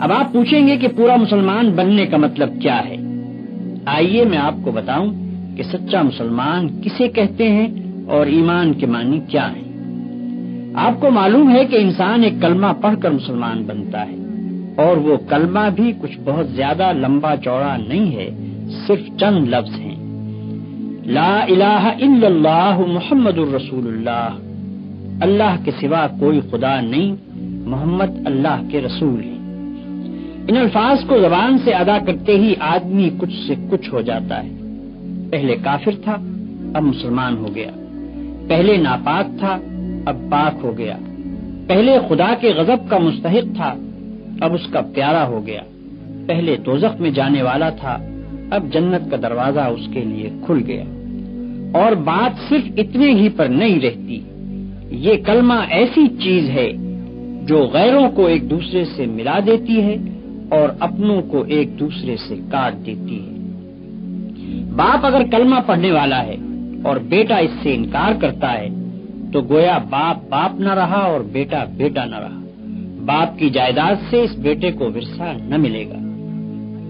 اب آپ پوچھیں گے کہ پورا مسلمان بننے کا مطلب کیا ہے؟ آئیے میں آپ کو بتاؤں کہ سچا مسلمان کسے کہتے ہیں اور ایمان کے معنی کیا ہیں۔ آپ کو معلوم ہے کہ انسان ایک کلمہ پڑھ کر مسلمان بنتا ہے، اور وہ کلمہ بھی کچھ بہت زیادہ لمبا چوڑا نہیں ہے، صرف چند لفظ ہیں۔ لا الہ الا اللہ محمد الرسول اللہ، اللہ کے سوا کوئی خدا نہیں، محمد اللہ کے رسول ہیں۔ ان الفاظ کو زبان سے ادا کرتے ہی آدمی کچھ سے کچھ ہو جاتا ہے۔ پہلے کافر تھا، اب مسلمان ہو گیا۔ پہلے ناپاک تھا، اب پاک ہو گیا۔ پہلے خدا کے غضب کا مستحق تھا، اب اس کا پیارا ہو گیا۔ پہلے دوزخ میں جانے والا تھا، اب جنت کا دروازہ اس کے لیے کھل گیا۔ اور بات صرف اتنے ہی پر نہیں رہتی، یہ کلمہ ایسی چیز ہے جو غیروں کو ایک دوسرے سے ملا دیتی ہے اور اپنوں کو ایک دوسرے سے کاٹ دیتی ہے۔ باپ اگر کلمہ پڑھنے والا ہے اور بیٹا اس سے انکار کرتا ہے تو گویا باپ باپ نہ رہا اور بیٹا بیٹا نہ رہا۔ باپ کی جائیداد سے اس بیٹے کو ورثہ نہ ملے گا۔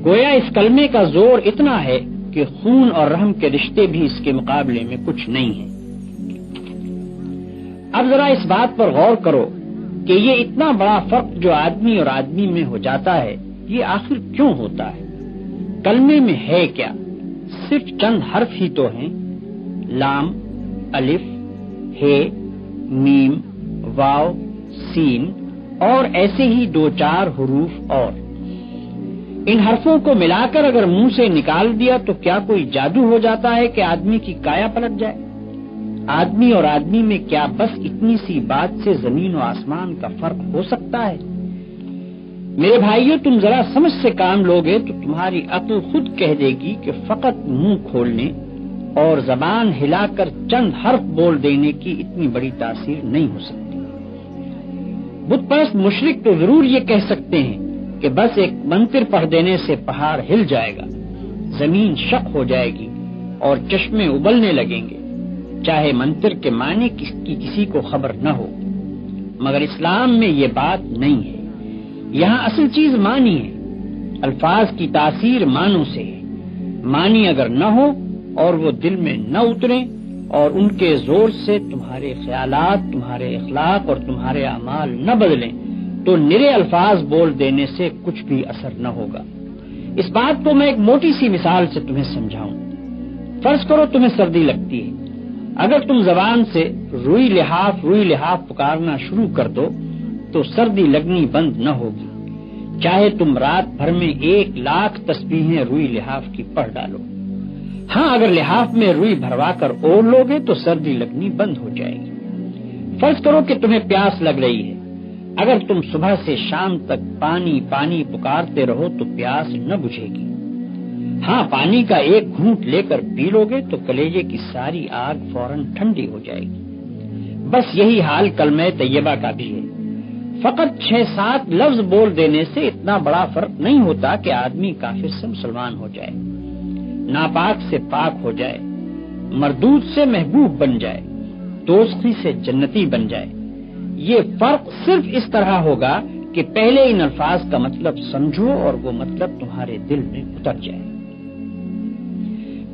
گویا اس کلمے کا زور اتنا ہے کہ خون اور رحم کے رشتے بھی اس کے مقابلے میں کچھ نہیں ہیں۔ اب ذرا اس بات پر غور کرو کہ یہ اتنا بڑا فرق جو آدمی اور آدمی میں ہو جاتا ہے، یہ آخر کیوں ہوتا ہے؟ کلمے میں ہے کیا؟ صرف چند حرف ہی تو ہیں، لام، الف، ہے، میم، واو، سین اور ایسے ہی دو چار حروف اور۔ ان حرفوں کو ملا کر اگر منہ سے نکال دیا تو کیا کوئی جادو ہو جاتا ہے کہ آدمی کی کایا پلٹ جائے؟ آدمی اور آدمی میں کیا بس اتنی سی بات سے زمین و آسمان کا فرق ہو سکتا ہے؟ میرے بھائیو، تم ذرا سمجھ سے کام لوگے تو تمہاری عقل خود کہہ دے گی کہ فقط منہ کھولنے اور زبان ہلا کر چند حرف بول دینے کی اتنی بڑی تاثیر نہیں ہو سکتی۔ بت پرست مشرک تو ضرور یہ کہہ سکتے ہیں کہ بس ایک منتر پڑھ دینے سے پہاڑ ہل جائے گا، زمین شق ہو جائے گی اور چشمے ابلنے لگیں گے، چاہے منتر کے معنی کی کسی کو خبر نہ ہو۔ مگر اسلام میں یہ بات نہیں ہے۔ یہاں اصل چیز معنی ہے۔ الفاظ کی تاثیر معنوں سے ہے۔ معنی اگر نہ ہو اور وہ دل میں نہ اتریں اور ان کے زور سے تمہارے خیالات، تمہارے اخلاق اور تمہارے اعمال نہ بدلیں تو نرے الفاظ بول دینے سے کچھ بھی اثر نہ ہوگا۔ اس بات کو میں ایک موٹی سی مثال سے تمہیں سمجھاؤں۔ فرض کرو تمہیں سردی لگتی ہے، اگر تم زبان سے روئی لحاف پکارنا شروع کر دو تو سردی لگنی بند نہ ہوگی، چاہے تم رات بھر میں 1,00,000 تسبیحیں روئی لحاف کی پڑھ ڈالو۔ ہاں، اگر لحاف میں روئی بھروا کر اوڑھ لوگے تو سردی لگنی بند ہو جائے گی۔ فرض کرو کہ تمہیں پیاس لگ رہی ہے، اگر تم صبح سے شام تک پانی پانی پکارتے رہو تو پیاس نہ بجھے گی۔ ہاں، پانی کا ایک گھونٹ لے کر پی لوگے تو کلیجے کی ساری آگ فوراً ٹھنڈی ہو جائے گی۔ بس یہی حال کلمہ طیبہ کا بھی ہے۔ فقط 6-7 لفظ بول دینے سے اتنا بڑا فرق نہیں ہوتا کہ آدمی کافر سے مسلمان ہو جائے، ناپاک سے پاک ہو جائے، مردود سے محبوب بن جائے، دوستی سے جنتی بن جائے۔ یہ فرق صرف اس طرح ہوگا کہ پہلے ان الفاظ کا مطلب سمجھو اور وہ مطلب تمہارے دل میں اتر جائے۔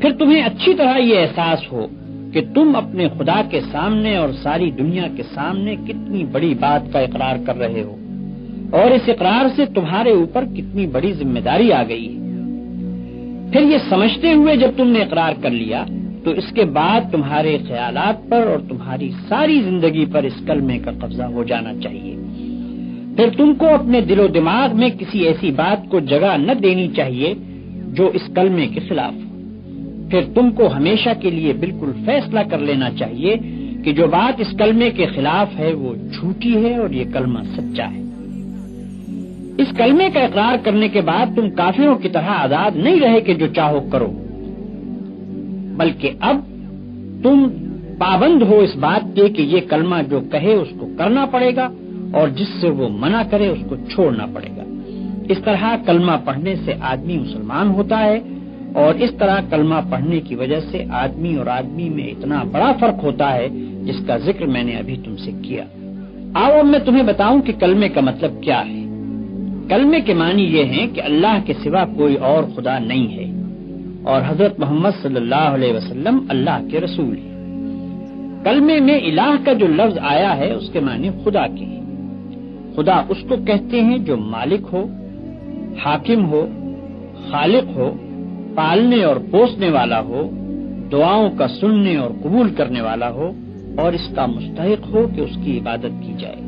پھر تمہیں اچھی طرح یہ احساس ہو کہ تم اپنے خدا کے سامنے اور ساری دنیا کے سامنے کتنی بڑی بات کا اقرار کر رہے ہو، اور اس اقرار سے تمہارے اوپر کتنی بڑی ذمہ داری آ گئی ہے۔ پھر یہ سمجھتے ہوئے جب تم نے اقرار کر لیا تو اس کے بعد تمہارے خیالات پر اور تمہاری ساری زندگی پر اس کلمے کا قبضہ ہو جانا چاہیے۔ پھر تم کو اپنے دل و دماغ میں کسی ایسی بات کو جگہ نہ دینی چاہیے جو اس کلمے کے خلاف ہو۔ پھر تم کو ہمیشہ کے لیے بالکل فیصلہ کر لینا چاہیے کہ جو بات اس کلمے کے خلاف ہے وہ جھوٹی ہے اور یہ کلمہ سچا ہے۔ اس کلمے کا اقرار کرنے کے بعد تم کافروں کی طرح آزاد نہیں رہے کہ جو چاہو کرو، بلکہ اب تم پابند ہو اس بات کے کہ یہ کلمہ جو کہے اس کو کرنا پڑے گا اور جس سے وہ منع کرے اس کو چھوڑنا پڑے گا۔ اس طرح کلمہ پڑھنے سے آدمی مسلمان ہوتا ہے، اور اس طرح کلمہ پڑھنے کی وجہ سے آدمی اور آدمی میں اتنا بڑا فرق ہوتا ہے جس کا ذکر میں نے ابھی تم سے کیا۔ آؤ اب میں تمہیں بتاؤں کہ کلمے کا مطلب کیا ہے۔ کلمے کے معنی یہ ہیں کہ اللہ کے سوا کوئی اور خدا نہیں ہے اور حضرت محمد صلی اللہ علیہ وسلم اللہ کے رسول ہیں۔ کلمے میں الہ کا جو لفظ آیا ہے اس کے معنی خدا کے ہیں۔ خدا اس کو کہتے ہیں جو مالک ہو، حاکم ہو، خالق ہو، پالنے اور پوسنے والا ہو، دعاؤں کا سننے اور قبول کرنے والا ہو اور اس کا مستحق ہو کہ اس کی عبادت کی جائے۔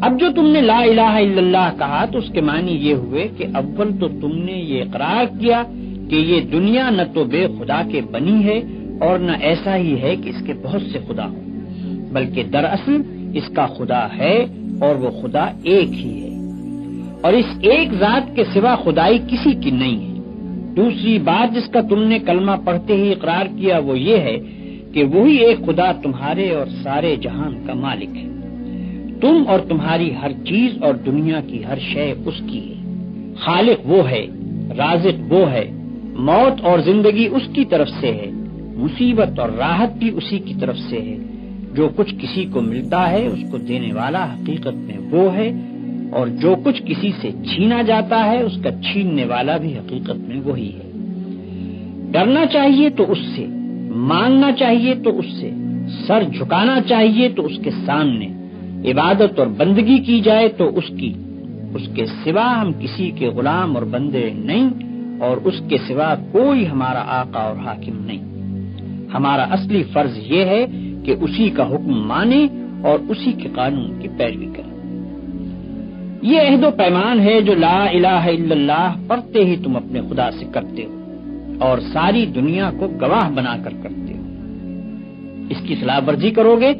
اب جو تم نے لا الہ الا اللہ کہا تو اس کے معنی یہ ہوئے کہ اول تو تم نے یہ اقرار کیا کہ یہ دنیا نہ تو بے خدا کے بنی ہے اور نہ ایسا ہی ہے کہ اس کے بہت سے خدا ہوں، بلکہ دراصل اس کا خدا ہے اور وہ خدا ایک ہی ہے اور اس ایک ذات کے سوا خدائی کسی کی نہیں ہے۔ دوسری بات جس کا تم نے کلمہ پڑھتے ہی اقرار کیا وہ یہ ہے کہ وہی ایک خدا تمہارے اور سارے جہان کا مالک ہے۔ تم اور تمہاری ہر چیز اور دنیا کی ہر شے اس کی ہے۔ خالق وہ ہے، رازق وہ ہے، موت اور زندگی اس کی طرف سے ہے، مصیبت اور راحت بھی اسی کی طرف سے ہے۔ جو کچھ کسی کو ملتا ہے اس کو دینے والا حقیقت میں وہ ہے اور جو کچھ کسی سے چھینا جاتا ہے اس کا چھیننے والا بھی حقیقت میں وہی ہے۔ ڈرنا چاہیے تو اس سے، مانگنا چاہیے تو اس سے، سر جھکانا چاہیے تو اس کے سامنے، عبادت اور بندگی کی جائے تو اس کی، اس کے سوا ہم کسی کے غلام اور بندے نہیں اور اس کے سوا کوئی ہمارا آقا اور حاکم نہیں۔ ہمارا اصلی فرض یہ ہے کہ اسی کا حکم مانیں اور اسی کے قانون کی پیروی کریں۔ یہ عہد و پیمان ہے جو لا الہ الا اللہ پڑھتے ہی تم اپنے خدا سے کرتے ہو اور ساری دنیا کو گواہ بنا کر کرتے ہو۔ اس کی خلاف ورزی کرو گے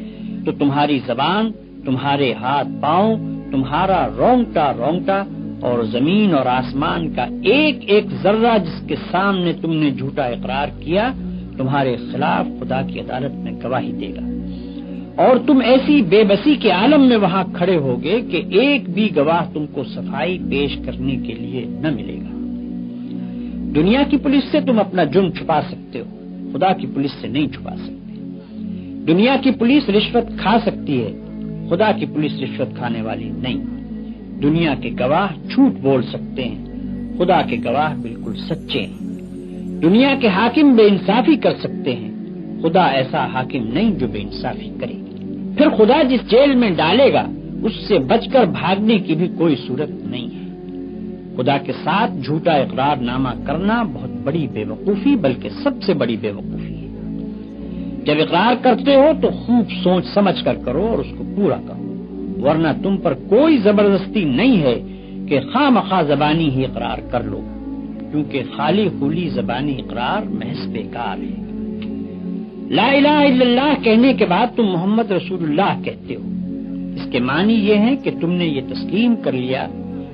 تو تمہاری زبان، تمہارے ہاتھ پاؤں، تمہارا رونگٹا رونگٹا اور زمین اور آسمان کا ایک ایک ذرہ جس کے سامنے تم نے جھوٹا اقرار کیا تمہارے خلاف خدا کی عدالت میں گواہی دے گا، اور تم ایسی بے بسی کے عالم میں وہاں کھڑے ہوگے کہ ایک بھی گواہ تم کو صفائی پیش کرنے کے لیے نہ ملے گا۔ دنیا کی پولیس سے تم اپنا جرم چھپا سکتے ہو، خدا کی پولیس سے نہیں چھپا سکتے۔ دنیا کی پولیس رشوت کھا سکتی ہے، خدا کی پولیس رشوت کھانے والی نہیں۔ دنیا کے گواہ جھوٹ بول سکتے ہیں، خدا کے گواہ بالکل سچے ہیں۔ دنیا کے حاکم بے انصافی کر سکتے ہیں، خدا ایسا حاکم نہیں جو بے انصافی کرے۔ پھر خدا جس جیل میں ڈالے گا اس سے بچ کر بھاگنے کی بھی کوئی صورت نہیں ہے۔ خدا کے ساتھ جھوٹا اقرار نامہ کرنا بہت بڑی بے وقوفی بلکہ سب سے بڑی بے وقوفی ہے۔ جب اقرار کرتے ہو تو خوب سوچ سمجھ کر کرو اور اس کو پورا کرو، ورنہ تم پر کوئی زبردستی نہیں ہے کہ خواہ مخواہ زبانی ہی اقرار کر لو، کیونکہ خالی خولی زبانی اقرار محض بیکار ہے۔ لا الہ الا اللہ کہنے کے بعد تم محمد رسول اللہ کہتے ہو، اس کے معنی یہ ہے کہ تم نے یہ تسلیم کر لیا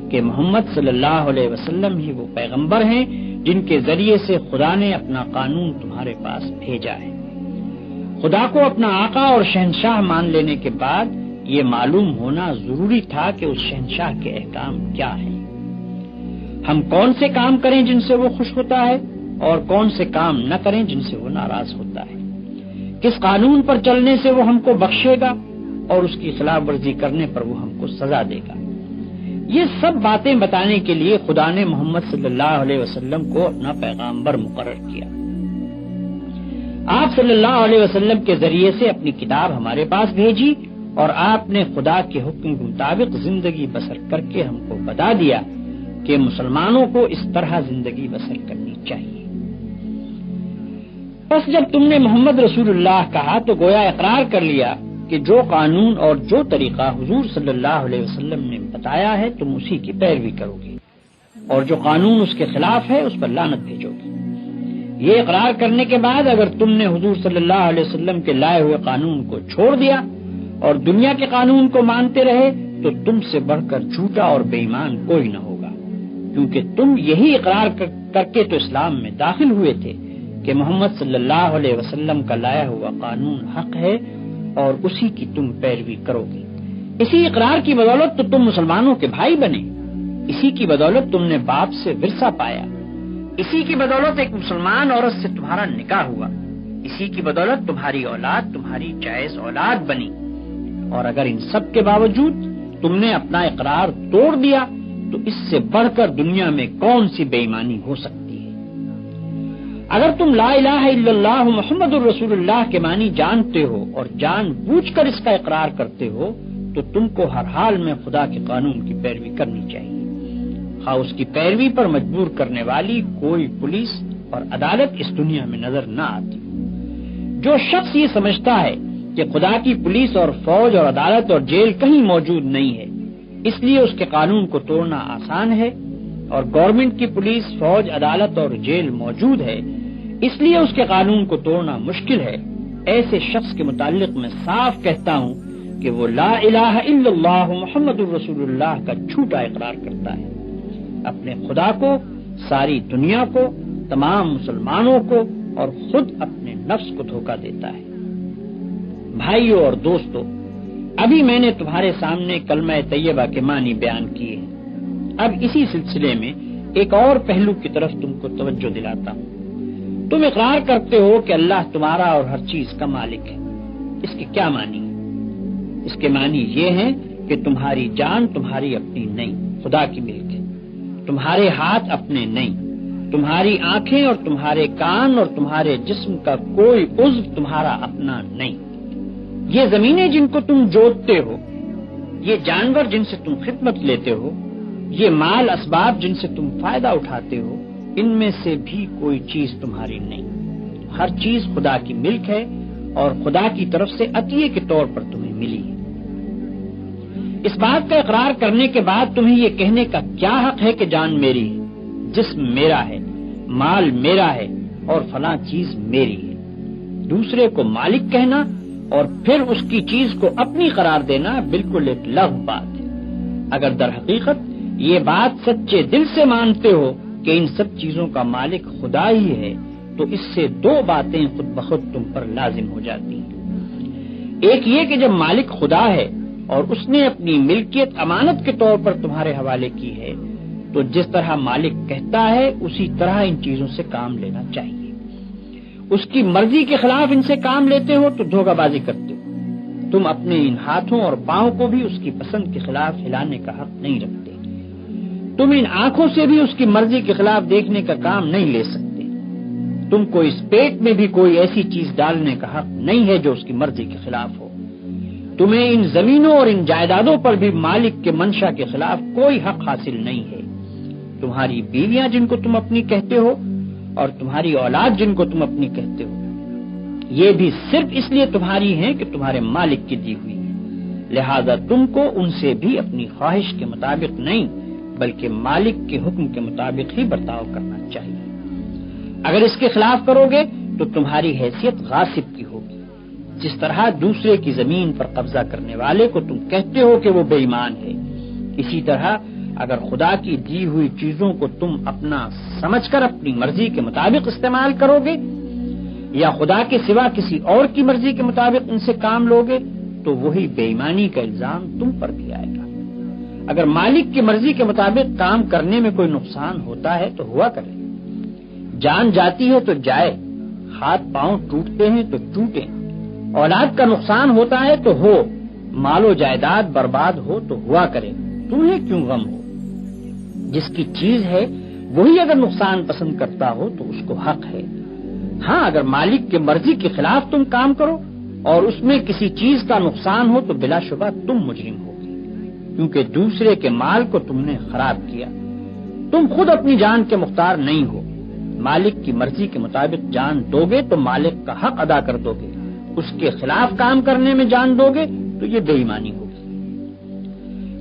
کہ محمد صلی اللہ علیہ وسلم ہی وہ پیغمبر ہیں جن کے ذریعے سے خدا نے اپنا قانون تمہارے پاس بھیجا ہے۔ خدا کو اپنا آقا اور شہنشاہ مان لینے کے بعد یہ معلوم ہونا ضروری تھا کہ اس شہنشاہ کے احکام کیا ہیں۔ ہم کون سے کام کریں جن سے وہ خوش ہوتا ہے اور کون سے کام نہ کریں جن سے وہ ناراض ہوتا ہے، کس قانون پر چلنے سے وہ ہم کو بخشے گا اور اس کی خلاف ورزی کرنے پر وہ ہم کو سزا دے گا۔ یہ سب باتیں بتانے کے لیے خدا نے محمد صلی اللہ علیہ وسلم کو اپنا پیغمبر مقرر کیا۔ آپ صلی اللہ علیہ وسلم کے ذریعے سے اپنی کتاب ہمارے پاس بھیجی اور آپ نے خدا کے حکم کے مطابق زندگی بسر کر کے ہم کو بتا دیا کہ مسلمانوں کو اس طرح زندگی بسر کرنی چاہیے۔ بس جب تم نے محمد رسول اللہ کہا تو گویا اقرار کر لیا کہ جو قانون اور جو طریقہ حضور صلی اللہ علیہ وسلم نے بتایا ہے تم اسی کی پیروی کرو گے، اور جو قانون اس کے خلاف ہے اس پر لعنت بھیجو گے۔ یہ اقرار کرنے کے بعد اگر تم نے حضور صلی اللہ علیہ وسلم کے لائے ہوئے قانون کو چھوڑ دیا اور دنیا کے قانون کو مانتے رہے تو تم سے بڑھ کر جھوٹا اور بے ایمان کوئی نہ ہوگا، کیونکہ تم یہی اقرار کر کے تو اسلام میں داخل ہوئے تھے کہ محمد صلی اللہ علیہ وسلم کا لایا ہوا قانون حق ہے اور اسی کی تم پیروی کرو گے۔ اسی اقرار کی بدولت تو تم مسلمانوں کے بھائی بنے، اسی کی بدولت تم نے باپ سے ورثہ پایا، اسی کی بدولت ایک مسلمان عورت سے تمہارا نکاح ہوا، اسی کی بدولت تمہاری اولاد تمہاری جائز اولاد بنی۔ اور اگر ان سب کے باوجود تم نے اپنا اقرار توڑ دیا تو اس سے بڑھ کر دنیا میں کون سی بے ایمانی ہو سکتی ہے؟ اگر تم لا الہ الا اللہ محمد الرسول اللہ کے معنی جانتے ہو اور جان بوجھ کر اس کا اقرار کرتے ہو تو تم کو ہر حال میں خدا کے قانون کی پیروی کرنی چاہیے، خواہ اس کی پیروی پر مجبور کرنے والی کوئی پولیس اور عدالت اس دنیا میں نظر نہ آتی۔ جو شخص یہ سمجھتا ہے کہ خدا کی پولیس اور فوج اور عدالت اور جیل کہیں موجود نہیں ہے، اس لیے اس کے قانون کو توڑنا آسان ہے، اور گورنمنٹ کی پولیس، فوج، عدالت اور جیل موجود ہے، اس لیے اس کے قانون کو توڑنا مشکل ہے، ایسے شخص کے متعلق میں صاف کہتا ہوں کہ وہ لا الہ الا اللہ محمد الرسول اللہ کا جھوٹا اقرار کرتا ہے، اپنے خدا کو، ساری دنیا کو، تمام مسلمانوں کو اور خود اپنے نفس کو دھوکہ دیتا ہے۔ بھائیو اور دوستو، ابھی میں نے تمہارے سامنے کلمہ طیبہ کے معنی بیان کیے ہیں۔ اب اسی سلسلے میں ایک اور پہلو کی طرف تم کو توجہ دلاتا ہوں۔ تم اقرار کرتے ہو کہ اللہ تمہارا اور ہر چیز کا مالک ہے۔ اس کے کیا معنی ہے؟ اس کے معنی یہ ہیں کہ تمہاری جان تمہاری اپنی نہیں، خدا کی ملک ہے، تمہارے ہاتھ اپنے نہیں، تمہاری آنکھیں اور تمہارے کان اور تمہارے جسم کا کوئی عضو تمہارا اپنا نہیں۔ یہ زمینیں جن کو تم جوتتے ہو، یہ جانور جن سے تم خدمت لیتے ہو، یہ مال اسباب جن سے تم فائدہ اٹھاتے ہو، ان میں سے بھی کوئی چیز تمہاری نہیں۔ ہر چیز خدا کی ملک ہے اور خدا کی طرف سے عطیے کے طور پر تمہیں ملی ہے۔ اس بات کا اقرار کرنے کے بعد تمہیں یہ کہنے کا کیا حق ہے کہ جان میری ہے، جسم میرا ہے، مال میرا ہے اور فلاں چیز میری ہے؟ دوسرے کو مالک کہنا اور پھر اس کی چیز کو اپنی قرار دینا بالکل ایک لغو بات ہے۔ اگر در حقیقت یہ بات سچے دل سے مانتے ہو کہ ان سب چیزوں کا مالک خدا ہی ہے تو اس سے دو باتیں خود بخود تم پر لازم ہو جاتی ہیں۔ ایک یہ کہ جب مالک خدا ہے اور اس نے اپنی ملکیت امانت کے طور پر تمہارے حوالے کی ہے تو جس طرح مالک کہتا ہے اسی طرح ان چیزوں سے کام لینا چاہیے۔ اس کی مرضی کے خلاف ان سے کام لیتے ہو تو دھوکہ بازی کرتے ہو۔ تم اپنے ان ہاتھوں اور پاؤں کو بھی اس کی پسند کے خلاف ہلانے کا حق نہیں رکھتے۔ تم ان آنکھوں سے بھی اس کی مرضی کے خلاف دیکھنے کا کام نہیں لے سکتے۔ تم کو اس پیٹ میں بھی کوئی ایسی چیز ڈالنے کا حق نہیں ہے جو اس کی مرضی کے خلاف ہو۔ تمہیں ان زمینوں اور ان جائیدادوں پر بھی مالک کے منشا کے خلاف کوئی حق حاصل نہیں ہے۔ تمہاری بیویاں جن کو تم اپنی کہتے ہو اور تمہاری اولاد جن کو تم اپنی کہتے ہو، یہ بھی صرف اس لیے تمہاری ہیں کہ تمہارے مالک کی دی ہوئی ہے، لہذا تم کو ان سے بھی اپنی خواہش کے مطابق نہیں بلکہ مالک کے حکم کے مطابق ہی برتاؤ کرنا چاہیے۔ اگر اس کے خلاف کرو گے تو تمہاری حیثیت غاصب کی ہوگی۔ جس طرح دوسرے کی زمین پر قبضہ کرنے والے کو تم کہتے ہو کہ وہ بے ایمان ہے، اسی طرح اگر خدا کی دی ہوئی چیزوں کو تم اپنا سمجھ کر اپنی مرضی کے مطابق استعمال کرو گے یا خدا کے سوا کسی اور کی مرضی کے مطابق ان سے کام لوگے تو وہی بے ایمانی کا الزام تم پر بھی آئے گا۔ اگر مالک کی مرضی کے مطابق کام کرنے میں کوئی نقصان ہوتا ہے تو ہوا کرے، جان جاتی ہے تو جائے، ہاتھ پاؤں ٹوٹتے ہیں تو ٹوٹیں، اولاد کا نقصان ہوتا ہے تو ہو، مال و جائیداد برباد ہو تو ہوا کرے، تمہیں کیوں غم ہو؟ جس کی چیز ہے وہی اگر نقصان پسند کرتا ہو تو اس کو حق ہے۔ ہاں، اگر مالک کی مرضی کے خلاف تم کام کرو اور اس میں کسی چیز کا نقصان ہو تو بلا شبہ تم مجرم ہوگے، کیونکہ دوسرے کے مال کو تم نے خراب کیا۔ تم خود اپنی جان کے مختار نہیں ہو، مالک کی مرضی کے مطابق جان دو گے تو مالک کا حق ادا کر دو گے، اس کے خلاف کام کرنے میں جان دو گے تو یہ بے ایمانی ہوگی۔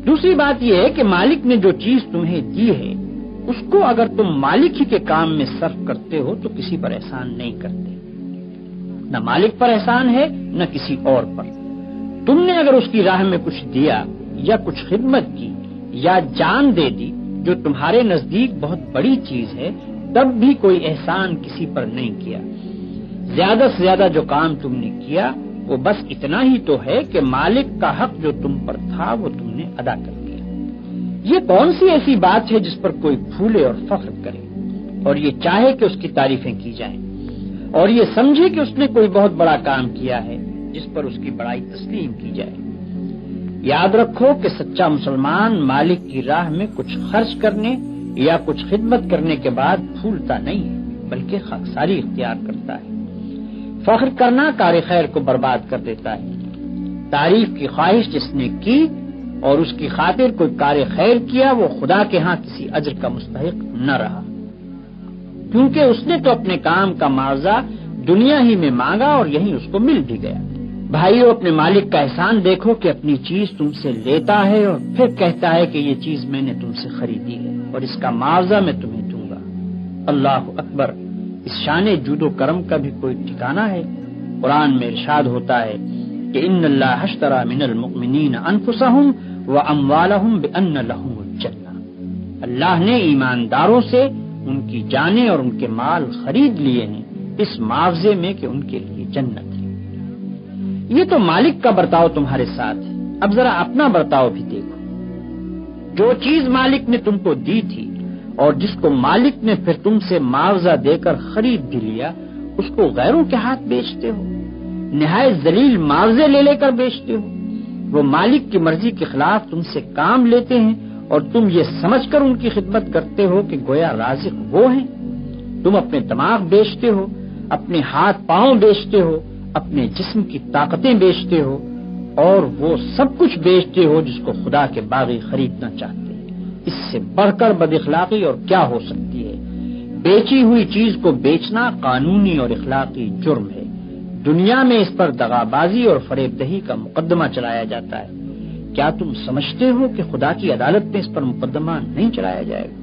دوسری بات یہ ہے کہ مالک نے جو چیز تمہیں دی ہے اس کو اگر تم مالک ہی کے کام میں صرف کرتے ہو تو کسی پر احسان نہیں کرتے، نہ مالک پر احسان ہے نہ کسی اور پر۔ تم نے اگر اس کی راہ میں کچھ دیا یا کچھ خدمت کی یا جان دے دی جو تمہارے نزدیک بہت بڑی چیز ہے تب بھی کوئی احسان کسی پر نہیں کیا۔ زیادہ سے زیادہ جو کام تم نے کیا وہ بس اتنا ہی تو ہے کہ مالک کا حق جو تم پر تھا وہ تم نے ادا کر دیا۔ یہ کون سی ایسی بات ہے جس پر کوئی پھولے اور فخر کرے اور یہ چاہے کہ اس کی تعریفیں کی جائیں اور یہ سمجھے کہ اس نے کوئی بہت بڑا کام کیا ہے جس پر اس کی بڑائی تسلیم کی جائے؟ یاد رکھو کہ سچا مسلمان مالک کی راہ میں کچھ خرچ کرنے یا کچھ خدمت کرنے کے بعد پھولتا نہیں ہے، بلکہ خاکساری اختیار کرتا ہے۔ فخر کرنا کار خیر کو برباد کر دیتا ہے۔ تعریف کی خواہش جس نے کی اور اس کی خاطر کوئی کار خیر کیا، وہ خدا کے ہاں کسی اجر کا مستحق نہ رہا، کیونکہ اس نے تو اپنے کام کا معاوضہ دنیا ہی میں مانگا اور یہیں اس کو مل بھی گیا۔ بھائیو، اپنے مالک کا احسان دیکھو کہ اپنی چیز تم سے لیتا ہے اور پھر کہتا ہے کہ یہ چیز میں نے تم سے خریدی ہے اور اس کا معاوضہ میں تمہیں دوں گا۔ اللہ اکبر! اس شان جود و کرم کا بھی کوئی ٹھکانہ ہے؟ قرآن میں ارشاد ہوتا ہے کہ ان اللہ اشتری من المؤمنین انفسهم واموالهم بان لهم الجنہ، اللہ نے ایمانداروں سے ان کی جانیں اور ان کے مال خرید لیے ہیں اس معاوضے میں کہ ان کے لیے جنت ہے۔ یہ تو مالک کا برتاؤ تمہارے ساتھ ہے، اب ذرا اپنا برتاؤ بھی دیکھو۔ جو چیز مالک نے تم کو دی تھی اور جس کو مالک نے پھر تم سے معاوضہ دے کر خرید بھی لیا، اس کو غیروں کے ہاتھ بیچتے ہو، نہایت ذلیل معاوضے لے کر بیچتے ہو۔ وہ مالک کی مرضی کے خلاف تم سے کام لیتے ہیں اور تم یہ سمجھ کر ان کی خدمت کرتے ہو کہ گویا رازق وہ ہیں۔ تم اپنے دماغ بیچتے ہو، اپنے ہاتھ پاؤں بیچتے ہو، اپنے جسم کی طاقتیں بیچتے ہو اور وہ سب کچھ بیچتے ہو جس کو خدا کے باغی خریدنا چاہتے ہیں۔ اس سے بڑھ کر بد اخلاقی اور کیا ہو سکتی ہے؟ بیچی ہوئی چیز کو بیچنا قانونی اور اخلاقی جرم ہے۔ دنیا میں اس پر دغابازی اور فریب دہی کا مقدمہ چلایا جاتا ہے۔ کیا تم سمجھتے ہو کہ خدا کی عدالت میں اس پر مقدمہ نہیں چلایا جائے گا؟